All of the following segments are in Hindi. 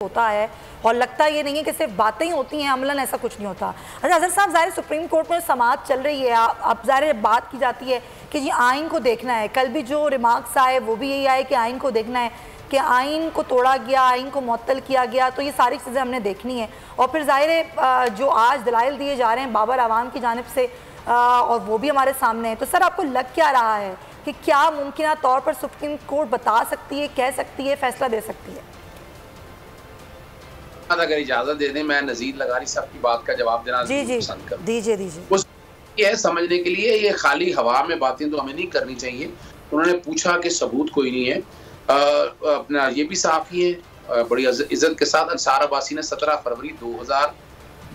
होता है और लगता ये नहीं है कि सिर्फ बातें ही होती हैं, अमलन ऐसा कुछ नहीं होता। अच्छा अजहर साहब, ज़ाहिर सुप्रीम कोर्ट में समाअत चल रही है, अब ज़ाहिर बात की जाती है कि जी आइन को देखना है। कल भी जो रिमार्क्स आए वो भी यही आए कि आइन को देखना है कि आइन को तोड़ा गया, आइन को मुअत्तल किया गया, तो ये सारी चीज़ें हमने देखनी है। और फिर ज़ाहिर है जो आज दलाइल दिए जा रहे हैं बाबर आवाम की जानिब से और वो भी हमारे सामने है, तो सर आपको लग क्या रहा है कि क्या मुमकिन तौर पर सुप्रीम कोर्ट बता सकती है, कह सकती है, फैसला दे सकती है? अगर इजाजत दे दें, मैं नज़ीर लगारी साहब की बात का जवाब देना पसंद करूं। दीजिए। ये समझने के लिए ये खाली हवा में बातें तो हमें नहीं करनी चाहिए। उन्होंने पूछा कि सबूत कोई नहीं है। अपना ये भी साफ ही है, बड़ी इज्जत के साथ अंसार अब्बासी ने 17 फरवरी 2000,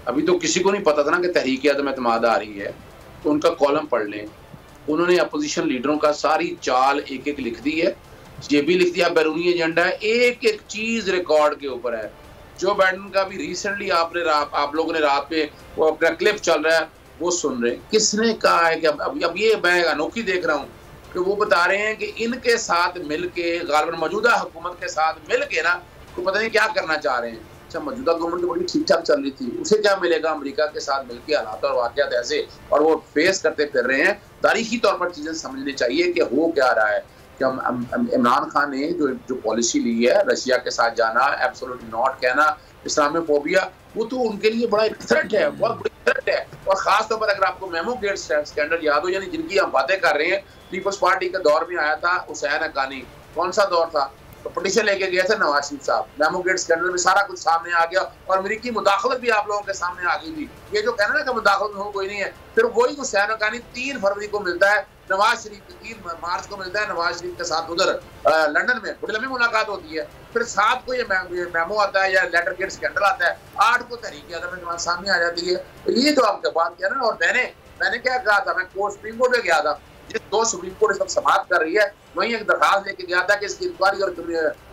अभी तो किसी को नहीं पता था ना कि तहरीक अदम एतमाद आ रही है, तो उनका कॉलम पढ़ लें। उन्होंने अपोजिशन लीडरों का सारी चाल एक एक लिख दी है। ये भी लिख दिया बैरूनी एजेंडा है, एक एक चीज रिकॉर्ड के ऊपर है। जो बाइडेन का भी रिसेंटली आप लोगों ने रात पे वो अपना क्लिप चल रहा है वो सुन रहे हैं। किसने कहा है कि अब ये मैं अनोखी देख रहा हूँ कि वो बता रहे हैं कि इनके साथ मिलके, गालिबन मौजूदा हुकूमत के साथ मिलके ना, तो पता नहीं क्या करना चाह रहे हैं। अच्छा, मौजूदा गवर्नमेंट तो बड़ी ठीक ठाक चल रही थी, उसे क्या मिलेगा? अमेरिका के साथ मिलके हालात और वाक़यात ऐसे और वो फेस करते फिर रहे हैं। तारीखी तौर पर चीजें समझनी चाहिए कि हो क्या रहा है। इमरान खान ने जो पॉलिसी ली है, रशिया के साथ जाना, एब्सोल्युटली नॉट कहना, इस्लामोफोबिया, वो तो उनके लिए बड़ा थ्रेट है, बहुत बड़ी थ्रेट है। और खास तौर पर अगर आपको मेमो गेट स्कैंडल याद हो, यानी जिनकी हम बातें कर रहे हैं, पीपल्स पार्टी के दौर में आया था हुसैन हक्कानी, कौन सा दौर था, तो पिटीशन लेके गए थे नवाज शरीफ साहब, मेमो गेट स्कैंडल में सारा कुछ सामने आ गया और अमेरिकी मुदाखलत भी आप लोगों के सामने आ गई थी। ये जो कहना ना कि मुदाखलत हो कोई नहीं है, फिर वही हुसैन हक्कानी 3 फरवरी को मिलता है नवाज शरीफ, 3 मार्च को मिलता है नवाज शरीफ के साथ उधर लंदन में, बड़ी लंबी मुलाकात होती है। फिर 7 को ये मेमो आता है या लेटर गेट स्कैंडल आता है, 8 को तहरीक अदम एतमाद सामने आ जाती है। तो ये जो आपके बात किया ना, और मैंने क्या कहा था, मैं सुप्रीम कोर्ट में गया था, जिस 2 सुप्रीम कोर्ट इस वक्त समाअत कर रही है, वहीं एक दरखास्त लेके गया था कि इसकी इंक्वायरी और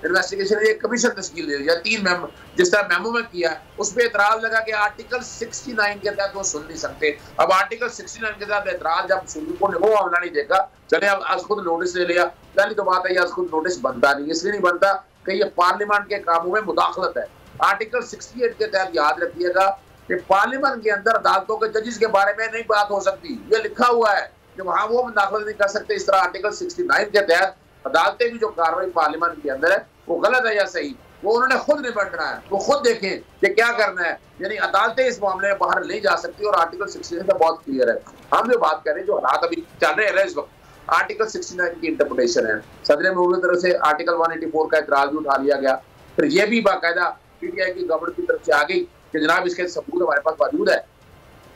इन्वेस्टिगेशन एक कमीशन तश्कील दे दिया। 3 मेमो जिस तरह मेमो में किया, उस पर एतराज लगा कि आर्टिकल 69 के तहत वो सुन नहीं सकते। अब आर्टिकल 69 के तहत एतराज जब सुप्रीम कोर्ट ने वो मामला नहीं देखा, चले अब आज खुद नोटिस ले लिया। पहली तो बात है आज खुद नोटिस बनता नहीं, इसलिए नहीं बनता कि ये पार्लियामेंट के कामों में मुदाखलत है। आर्टिकल 68 के तहत याद रखिएगा कि पार्लियामेंट के अंदर अदालतों के जजेस के बारे में नहीं बात हो सकती, ये लिखा हुआ है कि वहां वो मुदाखलत नहीं कर सकते। इस तरह आर्टिकल 69 के तहत अदालतें भी जो कार्रवाई पार्लियामेंट के अंदर है वो गलत है या सही, वो उन्होंने खुद निपटना है, वो खुद देखें कि क्या करना है। यानी अदालतें इस मामले में बाहर नहीं जा सकती और आर्टिकल 69 का बहुत क्लियर है। हम जो बात करें, जो हालात अभी चल रहे हैं इस वक्त, आर्टिकल 69 की इंटरप्रिटेशन है। सदर महमूद की तरफ से आर्टिकल 184 का एतराज भी उठा लिया गया। फिर ये भी बाकायदा पीटीआई की गवर्नमेंट की तरफ से आ गई कि जनाब इसके सबूत हमारे पास मौजूद है,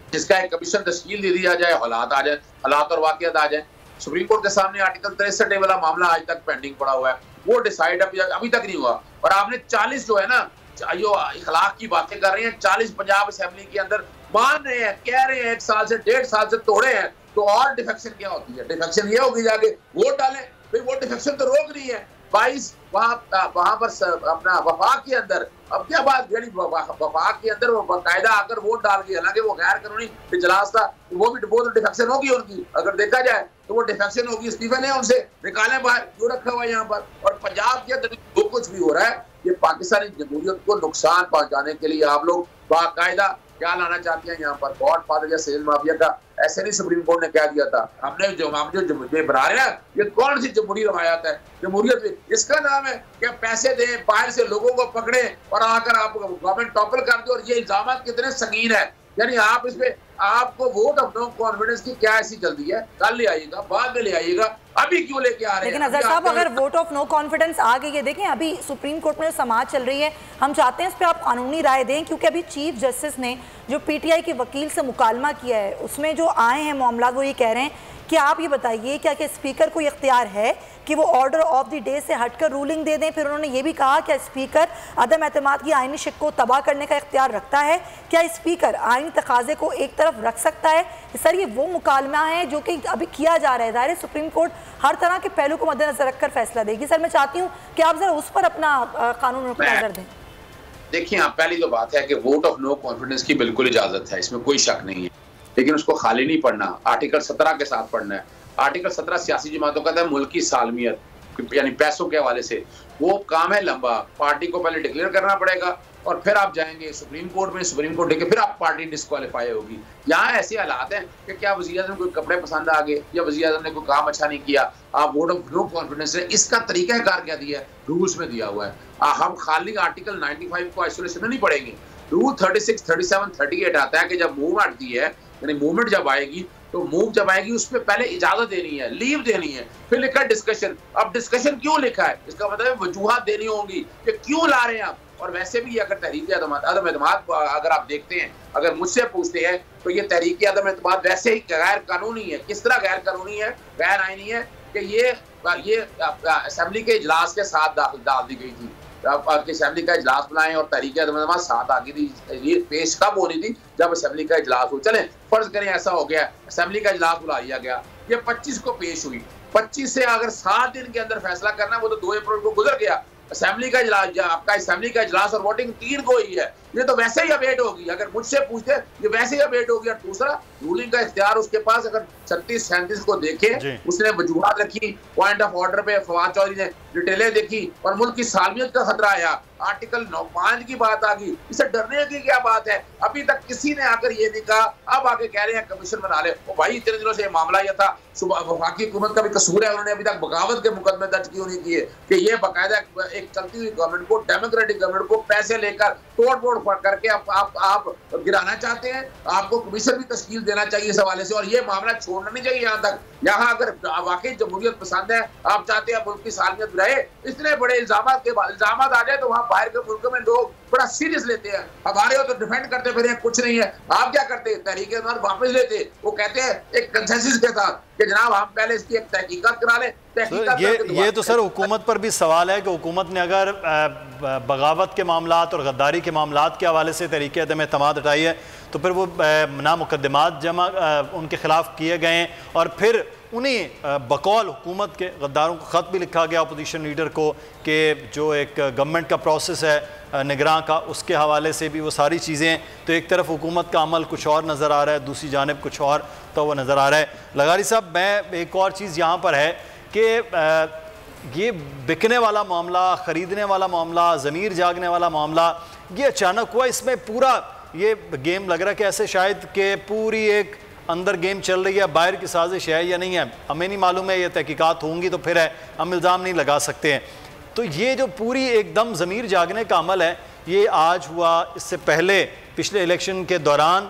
जिसका एक कमीशन तश्कील दे दिया जाए, हालात आ जाए, हालात और वाक़यात आ जाए। सुप्रीम कोर्ट के सामने आर्टिकल 63 वाला मामला आज तक पेंडिंग पड़ा हुआ है, वो डिसाइड अभी तक नहीं हुआ। और आपने 40 जो है ना, जो इखलाक की बातें कर रहे हैं, 40 पंजाब असेंबली के अंदर मान रहे हैं, कह रहे हैं 1 साल से 1.5 साल से तोड़े हैं, तो और डिफेक्शन क्या होती है? डिफेक्शन ये होगी जाके वोट डालें, भाई वो डिफेक्शन तो रोक नहीं है। 22 वहां पर अपना वफाक के अंदर, अब क्या बात, वफाक के अंदर वो बाकायदा आकर वोट डाल के, हालांकि वो गैर कानूनी इजलास था, वो तो डिफेक्शन होगी उनकी, अगर देखा जाए तो वो डिफेक्शन होगी। इस्तीफे ने उनसे निकाले बाहर, क्यों रखा हुआ है यहाँ पर? और पंजाब के अंदर जो कुछ भी हो रहा है, ये पाकिस्तानी जमहूरियत को नुकसान पहुंचाने के लिए आप लोग बाकायदा क्या लाना चाहते हैं यहाँ पर? गॉड फादर या सेल माफिया का ऐसे नहीं सुप्रीम कोर्ट ने कह दिया था। हमने जो बना रहे हैं, ये कौन सी जमहूरी रवायत है? जमहूरियत इसका नाम है कि पैसे दें, बाहर से लोगों को पकड़े और आकर आप गवर्नमेंट टॉपल कर दो। और ये इल्जाम कितने संगीन है, यानी आप इसमें आपको वोट ऑफ नो कॉन्फिडेंस की क्या ऐसी जल्दी है? कल ले आइएगा, बाद में ले आइएगा, अभी क्यों लेके आ रहे हैं? लेकिन अजहर साहब, अगर वोट ऑफ नो कॉन्फिडेंस आ गई है, देखें अभी सुप्रीम कोर्ट में समाअत चल रही है, हम चाहते हैं इस पर आप कानूनी राय दें, क्योंकि अभी चीफ जस्टिस ने जो पीटीआई के वकील से मुकालमा किया है, उसमें जो आए हैं मामला, वो ये कह रहे हैं कि आप ये बताइए क्या कि स्पीकर को इख्तियार है कि वो ऑर्डर ऑफ द डे से हटकर रूलिंग दे दें। फिर उन्होंने ये भी कहा कि स्पीकर अदम एतमाद की आईनी शिक को तबाह करने का इख्तियार रखता है। क्या स्पीकर आईनी तकाजे को एक तरफ रख सकता है? सर, ये वो मुकालमा है जो कि अभी किया जा रहा है। ज़ाहिर सुप्रीम कोर्ट हर तरह के पहलू को मद्देनजर रखकर फैसला देगी। सर, मैं चाहती हूँ कि आप जरा उस पर अपना कानून नजर दें। देखिए, आप पहली तो बात है कि वोट ऑफ नो कॉन्फिडेंस की बिल्कुल इजाजत है, इसमें कोई शक नहीं है, लेकिन उसको खाली नहीं पढ़ना, आर्टिकल 17 के साथ पढ़ना है। आर्टिकल 17 सियासी जमातों का था मुल्क की सालमियत, यानी पैसों के हवाले से, वो काम है लंबा। पार्टी को पहले डिक्लेयर करना पड़ेगा और फिर आप जाएंगे सुप्रीम कोर्ट में, सुप्रीम कोर्ट देखे फिर आप पार्टी डिस्क्वालीफाई होगी। यहाँ ऐसे हालात हैं कि क्या वज़ीर-ए-आज़म को कपड़े पसंद आ गए या वज़ीर-ए-आज़म ने कोई काम अच्छा नहीं किया, आप वोट ऑफ नो कॉन्फिडेंस है, इसका तरीकाकार क्या दिया है, रूल्स में दिया हुआ है। हम खाली आर्टिकल 95 को आइसोलेशन में नहीं पढ़ेंगे। रूल 36, 37, 38 आता है कि जब मूव आती है, यानी मूवमेंट जब आएगी तो मूव जब आएगी उसमें पहले इजाजत देनी है, लीव देनी है, फिर लिखा डिस्कशन। अब डिस्कशन क्यों लिखा है, इसका मतलब वजूहात देनी होंगी कि क्यों ला रहे हैं आप। और वैसे भी अगर तहरीक अदम एतमाद अगर आप देखते हैं, अगर मुझसे पूछते हैं तो ये तहरीक अदम एतमाद वैसे ही गैर कानूनी है। किस तरह गैर कानूनी है, गैर आईनी है कि ये असेंबली के इजलास के साथ डाल दी गई थी। असेंबली का इजलास बुलाएं और तहरीक अदम एतमाद साथ आ गई थी। ये पेश कब होनी थी, जब असेंबली का इजलास हो। चलें फर्ज करें ऐसा हो गया, असेंबली का इजलास बुला लिया गया, ये 25 को पेश हुई, 25 से अगर 7 दिन के अंदर फैसला करना, वो तो 2 अप्रैल को गुजर गया। असेंबली का इजलास, आपका असेंबली का इजलास और वोटिंग 3 को ही है, ये तो वैसे ही अवेट होगी। अगर मुझसे पूछते ये वैसे ही अवेट होगी। और दूसरा, रूलिंग का इख्तियार उसके पास, अगर 36-37 को देखे, उसने वजूहात रखी, पॉइंट ऑफ ऑर्डर पे फवाद चौधरी ने डिटेलें देखी और मुल्क की सालमियत का खतरा आया, आर्टिकल 9(5) की बात आ गई। इसे डरने की क्या बात है? अभी तक किसी ने आकर ये नहीं कहा, अब आके कह रहे हैं कमीशन बना ले। ओ भाई, इतने दिनों से मामला यह था, वफाकी हुकूमत का भी कसूर है, उन्होंने अभी तक बगावत के मुकदमे दर्ज क्यों नहीं किए कि ये बाकायदा एक चलती हुई गवर्नमेंट को, डेमोक्रेटिक गवर्नमेंट को पैसे लेकर तोड़ फोड़ करके आप गिराना चाहते हैं। आपको कमीशन भी तश्कील देना चाहिए इस हवाले से, और ये मामला छोड़ना नहीं चाहिए। यहाँ तक, यहाँ अगर वाकई जमहूरियत पसंद है, आप चाहते हैं मुल्क की सालमियत रहे, इतने बड़े इल्जाम के बाद इल्जाम आ जाए तो वहाँ बाहर के मुल्क में लोग बड़ा सीरियस लेते हैं। हमारे हो तो डिफेंड करते फिर कुछ नहीं है। आप क्या करते हैं, तहरीक अदम वापस लेते, वो कहते हैं एक कंसेंसस के साथ कि जनाब हम पहले इसकी एक तहकीकात करा लें। ये तो सर हुकूमत पर भी सवाल है कि हुकूमत ने अगर बगावत के मामलात और गद्दारी के मामलात के हवाले से तहरीक अदम एतमाद हटाई है, तो फिर वो ना मुकदमात जमा उनके खिलाफ किए गए हैं, और फिर उन्हीं बकौल हुकूमत के गद्दारों को ख़त भी लिखा गया अपोजिशन लीडर को कि जो एक गवर्नमेंट का प्रोसेस है निगरान का, उसके हवाले से भी वो सारी चीज़ें। तो एक तरफ हुकूमत का अमल कुछ और नज़र आ रहा है, दूसरी जानिब कुछ और तो वो नज़र आ रहा है। लगारी साहब, मैं एक और चीज़ यहाँ पर है कि ये बिकने वाला मामला, ख़रीदने वाला मामला, ज़मीर जागने वाला मामला, ये अचानक हुआ। इसमें पूरा ये गेम लग रहा है कि ऐसे शायद कि पूरी एक अंदर गेम चल रही है, बाहर की साजिश है या नहीं है, हमें नहीं मालूम है। ये तहकीकात होंगी तो फिर है, हम इल्ज़ाम नहीं लगा सकते हैं। तो ये जो पूरी एकदम ज़मीर जागने का अमल है, ये आज हुआ, इससे पहले पिछले इलेक्शन के दौरान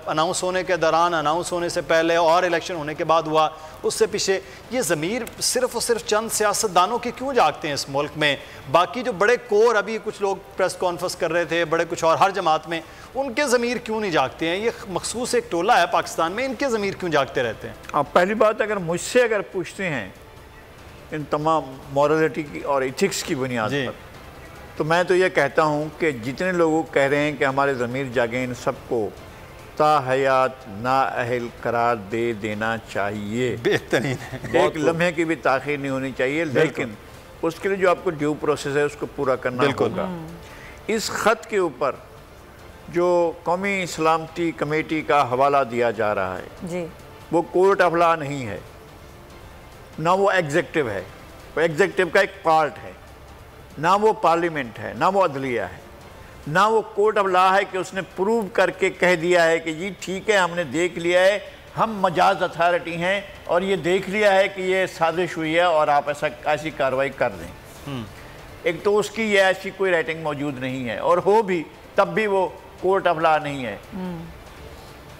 अनाउंस होने के दौरान, अनाउंस होने से पहले और इलेक्शन होने के बाद हुआ, उससे पीछे ये ज़मीर सिर्फ़ और सिर्फ चंद सियासतदानों के क्यों जागते हैं इस मुल्क में? बाकी जो बड़े कोर, अभी कुछ लोग प्रेस कॉन्फ्रेंस कर रहे थे, बड़े कुछ और हर जमात में, उनके ज़मीर क्यों नहीं जागते हैं? ये मखसूस एक टोला है पाकिस्तान में, इनके ज़मीर क्यों जागते रहते हैं? आप पहली बात अगर मुझसे पूछते हैं इन तमाम मॉरलिटी की और एथिक्स की बुनियाद पर, तो मैं तो ये कहता हूँ कि जितने लोग कह रहे हैं कि हमारे ज़मीर जागे, इन सबको ताहयात नाअहल करार दे देना चाहिए। बेहतरीन है, एक लम्हे की भी ताख़ीर नहीं होनी चाहिए, लेकिन उसके लिए जो आपको ड्यू प्रोसेस है उसको पूरा करना होगा। इस ख़त के ऊपर जो कौमी सलामती कमेटी का हवाला दिया जा रहा है जी, वो कोर्ट ऑफ लॉ नहीं है, ना वो एग्जेक्टिव है, वो एग्जेक्टिव का एक पार्ट है, ना वो पार्लियामेंट है, ना वो अदलिया है, ना वो कोर्ट ऑफ लॉ है कि उसने प्रूव करके कह दिया है कि जी ठीक है, हमने देख लिया है, हम मजाज अथॉरिटी हैं और ये देख लिया है कि ये साजिश हुई है और आप ऐसी कार्रवाई कर दें। एक तो उसकी ये ऐसी कोई राइटिंग मौजूद नहीं है, और हो भी तब भी वो कोर्ट ऑफ लॉ नहीं है।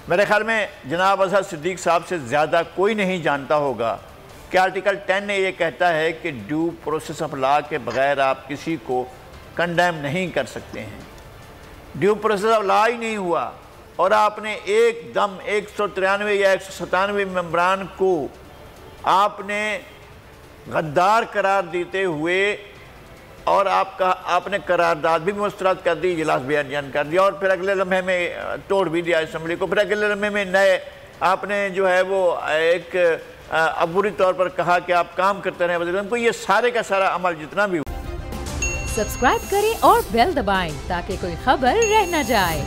मेरे ख्याल में जनाब अजहर सिद्दीक साहब से ज़्यादा कोई नहीं जानता होगा कि आर्टिकल 10 ने ये कहता है कि ड्यू प्रोसेस ऑफ लॉ के बगैर आप किसी को कंडेम नहीं कर सकते हैं। ड्यू प्रोसेस ऑफ लॉ ही नहीं हुआ और आपने एकदम 193 या 197 मेंबरान को आपने गद्दार करार देते हुए और आपने करारदाद भी मुस्तरद कर दी, इजलास बयान कर दिया और फिर अगले लम्हे में तोड़ भी दिया असेंबली को। फिर अगले लम्हे में नए आपने जो है वो एक अबूरी तौर पर कहा कि आप काम करते रहे वज़ीर को। ये सारे का सारा अमल जितना भी। सब्सक्राइब करें और बेल दबाएं ताकि कोई खबर रह न जाए।